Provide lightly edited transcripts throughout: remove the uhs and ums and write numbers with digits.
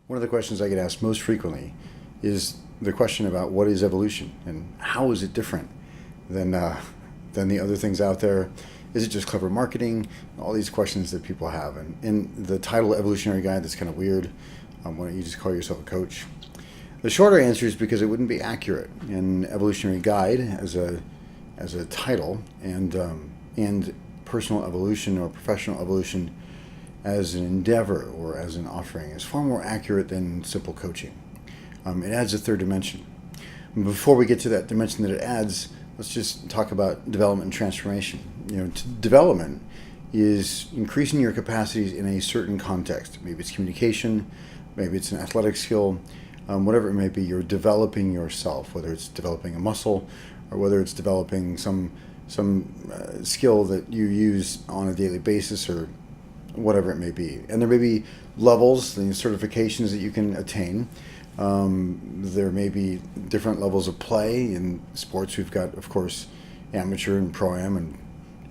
One of the questions I get asked most frequently is the question about what is evolution and how is it different than the other things out there? Is it just clever marketing? All these questions that people have. And in the title Evolutionary Guide, that's kind of weird. Why don't you just call yourself a coach? The shorter answer is because it wouldn't be accurate. In Evolutionary Guide as a title and personal evolution or professional evolution as an endeavor or as an offering is far more accurate than simple coaching. It adds a third dimension. Before we get to that dimension that it adds, let's just talk about development and transformation. Development is increasing your capacities in a certain context. Maybe it's communication, maybe it's an athletic skill, whatever it may be. You're developing yourself, whether it's developing a muscle or whether it's developing some skill that you use on a daily basis or whatever it may be. And there may be levels, the certifications that you can attain. There may be different levels of play. In sports, we've got, of course, amateur and pro-am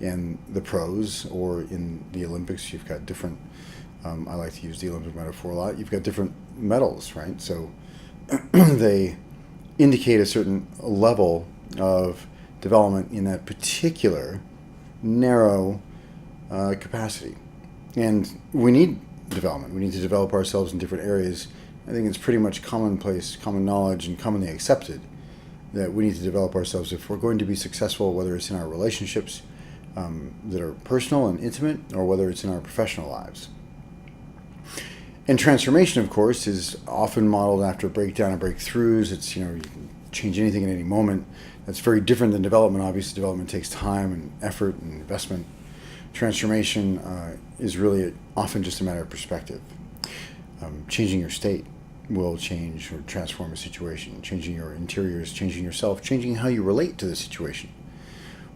and the pros, or in the Olympics, you've got different, I like to use the Olympic metaphor a lot, you've got different medals, right? So they indicate a certain level of development in that particular narrow capacity. And we need development. We need to develop ourselves in different areas. I think it's pretty much commonplace, common knowledge, and commonly accepted that we need to develop ourselves if we're going to be successful, whether it's in our relationships that are personal and intimate, or whether it's in our professional lives. And transformation, of course, is often modeled after breakdown and breakthroughs. It's, you can change anything at any moment. That's very different than development. Obviously, development takes time and effort and investment. Transformation is really often just a matter of perspective. Changing your state will change or transform a situation. Changing your interiors, changing yourself, changing how you relate to the situation.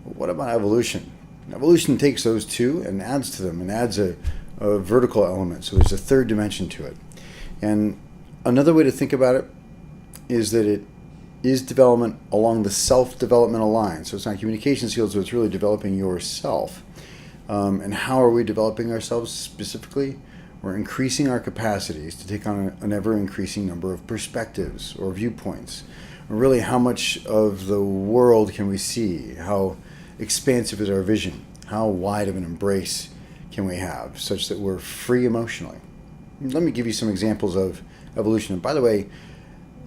What about evolution? Evolution takes those two and adds to them and adds a vertical element. So there's a third dimension to it. And another way to think about it is that it is development along the self-developmental line. So it's not communication skills, but it's really developing yourself. And how are we developing ourselves specifically? We're increasing our capacities to take on an ever-increasing number of perspectives or viewpoints. Really, how much of the world can we see? How expansive is our vision? How wide of an embrace can we have such that we're free emotionally? Let me give you some examples of evolution. And by the way,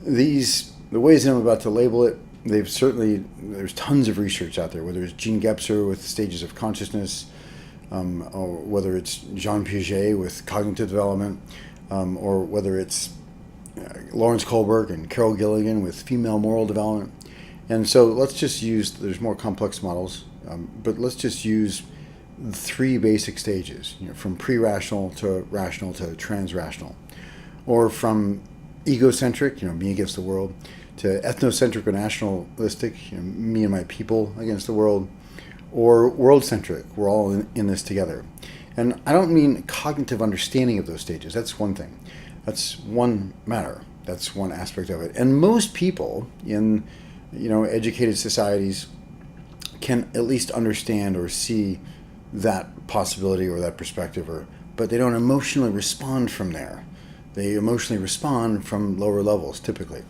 the ways that I'm about to label it, there's tons of research out there, whether it's Jean Gebser with stages of consciousness, or whether it's Jean Piaget with cognitive development, or whether it's Lawrence Kohlberg and Carol Gilligan with female moral development. And so let's just use, there's more complex models, but let's just use three basic stages, from pre-rational to rational to trans-rational, or from egocentric, me against the world, to ethnocentric or nationalistic, me and my people against the world, or world-centric, we're all in this together. And I don't mean cognitive understanding of those stages. That's one thing. That's one matter. That's one aspect of it. And most people in, educated societies can at least understand or see that possibility or that perspective, but they don't emotionally respond from there. They emotionally respond from lower levels, typically.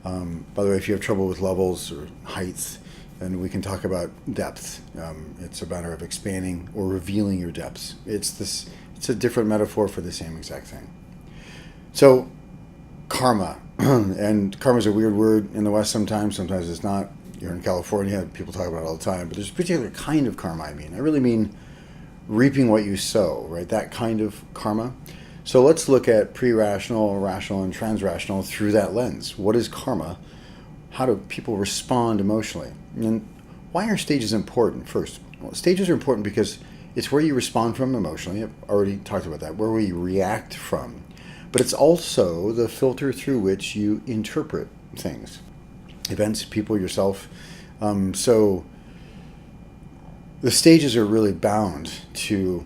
By the way, if you have trouble with levels or heights, then we can talk about depth. It's a matter of expanding or revealing your depths. It's a different metaphor for the same exact thing. So, karma. And karma is a weird word in the West sometimes it's not. You're in California, people talk about it all the time, but there's a particular kind of karma I mean. I really mean reaping what you sow, right? That kind of karma. So let's look at pre-rational, rational, and trans-rational through that lens. What is karma? How do people respond emotionally? And why are stages important? First, well, stages are important because it's where you respond from emotionally. I've already talked about that, where we react from. But it's also the filter through which you interpret things, events, people, yourself. So the stages are really bound to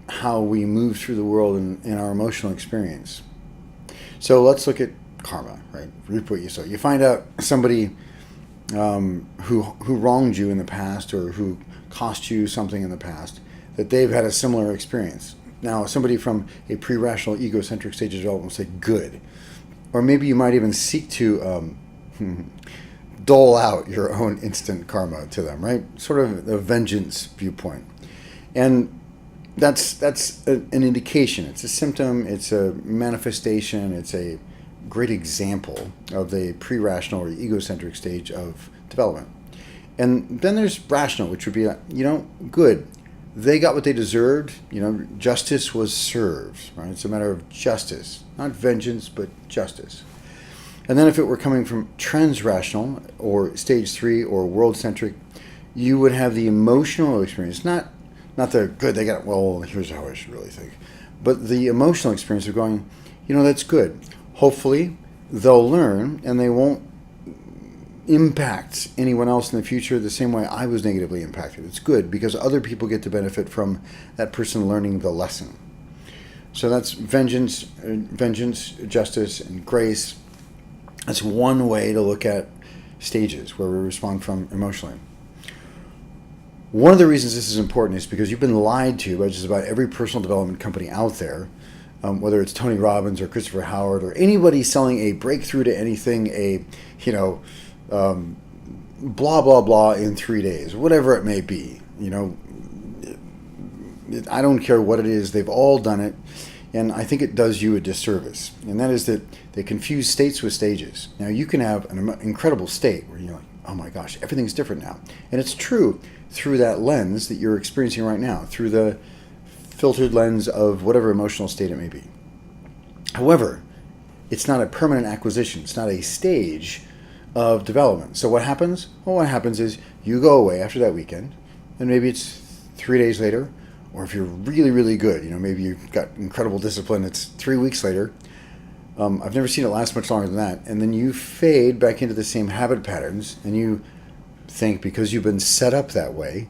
how we move through the world in our emotional experience. So let's look at karma, right? Reap what you sow. You find out somebody who wronged you in the past or who cost you something in the past, that they've had a similar experience. Now, somebody from a pre-rational egocentric stage of development will say good. Or maybe you might even seek to dole out your own instant karma to them, right? Sort of the vengeance viewpoint. And that's an indication. It's a symptom. It's a manifestation. It's a great example of the pre-rational or egocentric stage of development. And then there's rational, which would be, good. They got what they deserved. Justice was served, right? It's a matter of justice, not vengeance, but justice. And then if it were coming from transrational or stage 3 or world-centric, you would have the emotional experience, not the good, they got it, well, here's how I should really think, but the emotional experience of going, that's good. Hopefully, they'll learn and they won't impact anyone else in the future the same way I was negatively impacted. It's good because other people get to benefit from that person learning the lesson. So that's vengeance, justice, and grace. That's one way to look at stages where we respond from emotionally. One of the reasons this is important is because you've been lied to by just about every personal development company out there, whether it's Tony Robbins or Christopher Howard or anybody selling a breakthrough to anything, blah, blah, blah in 3 days, whatever it may be. I don't care what it is. They've all done it. And I think it does you a disservice. And that is that they confuse states with stages. Now, you can have an incredible state where you're like, oh my gosh, everything's different now. And it's true through that lens that you're experiencing right now, through the filtered lens of whatever emotional state it may be. However, it's not a permanent acquisition. It's not a stage of development. So what happens? Well, what happens is you go away after that weekend, and maybe it's 3 days later, or if you're really, really good, maybe you've got incredible discipline, it's 3 weeks later. I've never seen it last much longer than that. And then you fade back into the same habit patterns, and you think because you've been set up that way,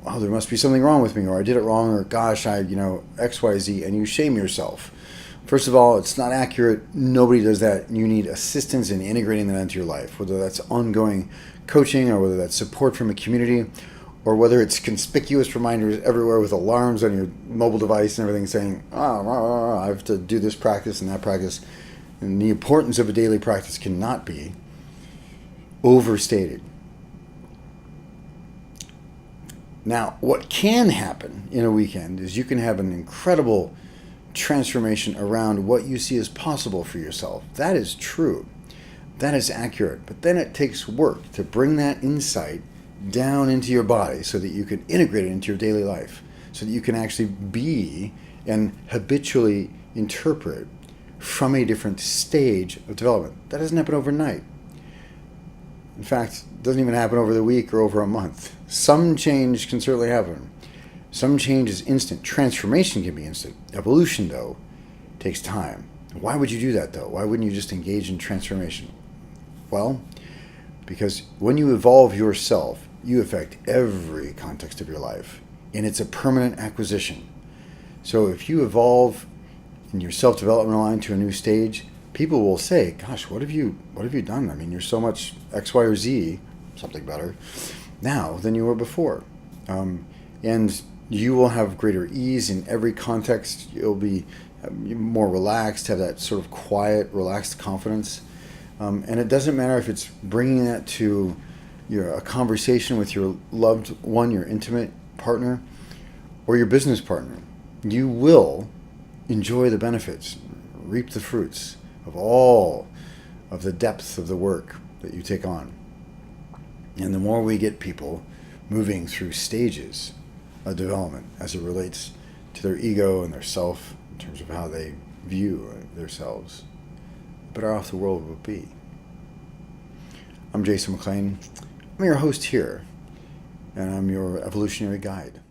oh, there must be something wrong with me, or I did it wrong, or gosh, X, Y, Z, and you shame yourself. First of all, it's not accurate. Nobody does that. You need assistance in integrating that into your life, whether that's ongoing coaching or whether that's support from a community, or whether it's conspicuous reminders everywhere with alarms on your mobile device and everything saying, I have to do this practice and that practice. And the importance of a daily practice cannot be overstated. Now, what can happen in a weekend is you can have an incredible transformation around what you see as possible for yourself. That is true. That is accurate. But then it takes work to bring that insight down into your body so that you can integrate it into your daily life, so that you can actually be and habitually interpret from a different stage of development. That doesn't happen overnight. In fact, it doesn't even happen over the week or over a month. Some change can certainly happen. Some change is instant. Transformation can be instant. Evolution, though, takes time. Why would you do that, though? Why wouldn't you just engage in transformation? Well, because when you evolve yourself, you affect every context of your life, and it's a permanent acquisition. So if you evolve in your self-development line to a new stage, people will say, gosh, what have you done? I mean, you're so much X, Y, or Z, something better, now than you were before. And you will have greater ease in every context. You'll be more relaxed, have that sort of quiet, relaxed confidence. And it doesn't matter if it's bringing that to a conversation with your loved one, your intimate partner, or your business partner. You will enjoy the benefits, reap the fruits of all of the depth of the work that you take on. And the more we get people moving through stages of development as it relates to their ego and their self in terms of how they view themselves, the better off the world will be. I'm D McClain. I'm your host here, and I'm your evolutionary guide.